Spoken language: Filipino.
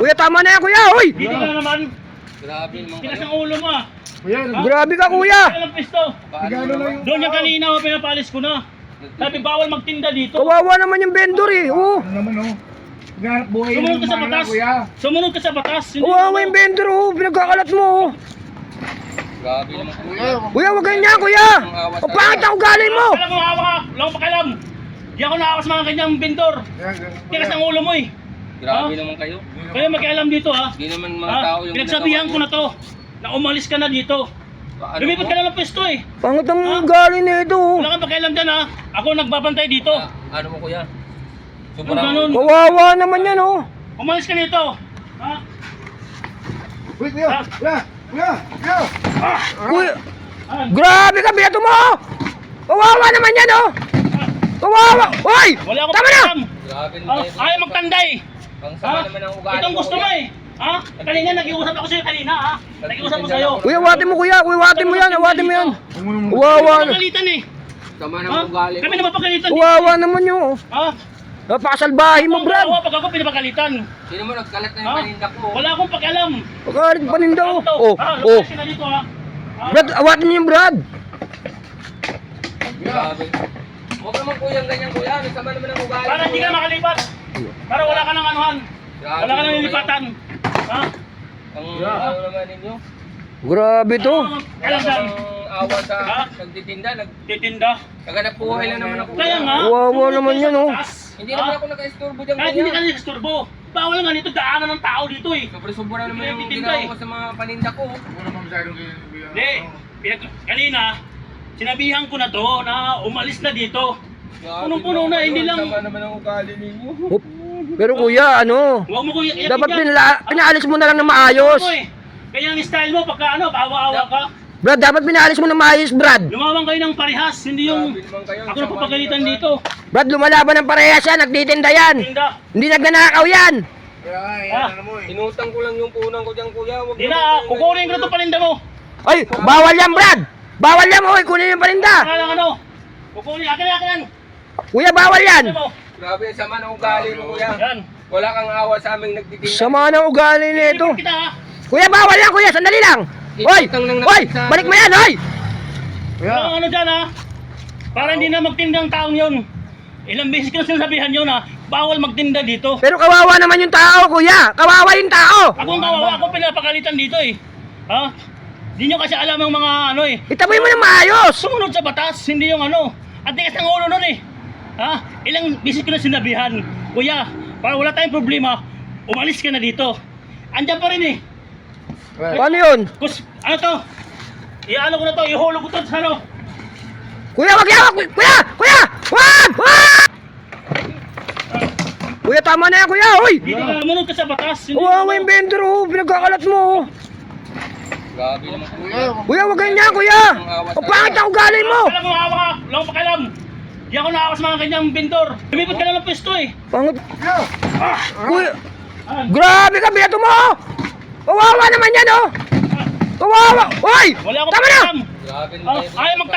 Kuya, tama na yan, kuya, hoy! Dito ka na naman. Grabe naman Tinas kayo. ang ulo mo ah. Kuya, Grabe ka, kuya! Walang pisto. Regalo lang yung... Doon yung kanina pinapalis ko na. Sabi bawal magtinda dito. Kawawa naman yung vendor eh, oh! Ano naman oh. Naghanap buhay Sumunod ka sa mga batas. kuya. Sumunod ka sa batas. Hindi Kawawa yung vendor, oh! Pinagkakalat mo, oh! Grabe naman Kuya, kayo. Kuya, wag ganyan, kuya! Ang pangit ang ugali mo! Alam mo, hawa ka. Wala akong pakialam. Di ako nakakas mga kanyang vendor. Tikas ang ulo mo eh. Grabe Ha? naman kayo. Kaya makialam dito ha. Hindi naman mga tao yung Pinagsabihan ko na to. Na umalis ka na dito. Ano Lumipat ka na ng pwesto eh. Pangit ang ugali na ito, oh! Wala kang pakialam dyan ha. Ako nagbabantay dito. Ano mo kuya? Ano ganun? Kawawa naman yan, oh! Umalis ka nito. Ha? Uy, kuya! Kuya! Kuya! Kuya! Kuya, Ah, grabe ka, biyato mo, oh! Kawawa naman yan, oh! Kawawa! Hoy! Wala akong Tama na! pakialam. Grabe naman Ah, kayo. ayaw magtanday. Ang sama Ha? naman ang ugali. Itong gusto mo eh. Ha? Kanina nag-iusap ako sa'yo kanina ha. Nag-iusap ko sa'yo. Kuya, watin mo, kuya! Kuya, watin mo yan! Watin mo yan! Huwag mo naman... Kawawa na! Napapagalitan eh. Sama Ha? ng ugali. Kami napapagalitan dito. Kawawa naman yun, oh! Ha? Napakasalbahe mo, Brad! Ako, pag ako pinapagalitan. Sino mo nagkalat na yung Ha? paninda ko? Wala akong pakialam. Pagkalit pa ninda, oh! Ano to? Oh! Ha? Oh! Lumayan sila dito ha. Ha? Brad, awatin niyo yung Brad! Grabe. Huwag naman kuyang ganyan kuya. May sama naman ang ugali. Para hindi ka makalipat. Para wala ka ng anuhan. Grabe Wala ka ng naman lilipatan. Ha? Ang ano naman ninyo? Grabe to! Alam Wala dyan. namang awa sa Ha? nagtitinda. Titinda. Naghanap buhay lang naman ako. Kaya nga. Kawawa sumunod naman kayo sa yan, oh. batas. Hindi Ha? naman ako naka-istorbo dyan Kahit hindi kuya. ka nag-istorbo. Bawal nga nito daanan ng tao dito eh. Sobre-sobra naman yung Nagtitinda ginawa eh. ko sa mga paninda ko. Huwag mo naman masyadong kuya. Hindi. Kanina, sinabihan ko na to na umalis na dito. Punong-puno na, hindi lang. Sama naman ang ugali ninyo. Oh, pero kuya, ano? Huwag mo ko iyakin Dapat dyan. pinaalis mo na lang na maayos! Ano eh. Kaya ang style mo, pagka ano, paawa-awa ka. Brad, dapat pinaalis mo na maayos, Brad! Lumawang kayo ng parehas, hindi yung Grabe naman kayo. ako na papagalitan dito. Brad, lumalaban ng parehas yan, nagtitinda yan! Tinda. Hindi nagnanakaw yan! Kaya, Ah. ano mo eh. Inutang ko lang yung punang ko dyan kuya. Huwag Hindi naman na, kayong kukunin ko na ganyan. ito paninda mo. Ay, bawal yan, Brad! Bawal yan, hoy! Kunin yung paninda! Wala lang ano. Kukunin, akin. Kuya, bawal yan! Ano mo? Grabe, sama ng ugali mo kuya. Yan. Wala kang awa sa aming nagtitinda. Sama na ugali na ito! Kita ha. Kuya, bawal yan, kuya! Sandali lang! Hoy! Itutang lang Hoy! natin sa- Balik mo yan, hoy! Kuya! Ang ano dyan ha. Para hindi na magtinda ang taong yun. Ilang beses ko na sinasabihan yun ha. Bawal magtinda dito. Pero kawawa naman yung tao, kuya! Kawawa yung tao! Ako ang kawawa, ako pinapagalitan dito eh. Ha? Hindi nyo kasi alam yung mga ano eh. Itaboy mo na maayos! Sumunod sa batas, hindi yung ano. At tigas ng ulo nun eh. Ha? Ilang beses ko na sinabihan. Kuya, para wala tayong problema, umalis ka na dito. Andyan pa rin eh. Paano yun? Ano to? Iano ko na to, ihulog ko to sa ano. Kuya, wag yan! Kuya! Kuya! Wag! Wag! Kuya, tama na yan, kuya! Hoy! Dito ka, sumunod ka sa batas. Hindi Kawawa yung vendor, oh! Pinagkakalat mo, oh! Grabe naman kuya. Kuya, wag ganyan, kuya! Ang pangit ang ugali mo! Alam mo, hawa ka. Wala akong pakialam. Di ako nakakas mga kanyang vendor. Lumipat ka na ng pwesto eh. Pangit! Kuya! Kuya! Ah, Grabe ka, biyato mo, oh! Kawawa naman yan, oh! Kawawa! Hoy! Wala akong Tama na! pakialam. Grabe naman Ah, kayo. ayaw magtanong.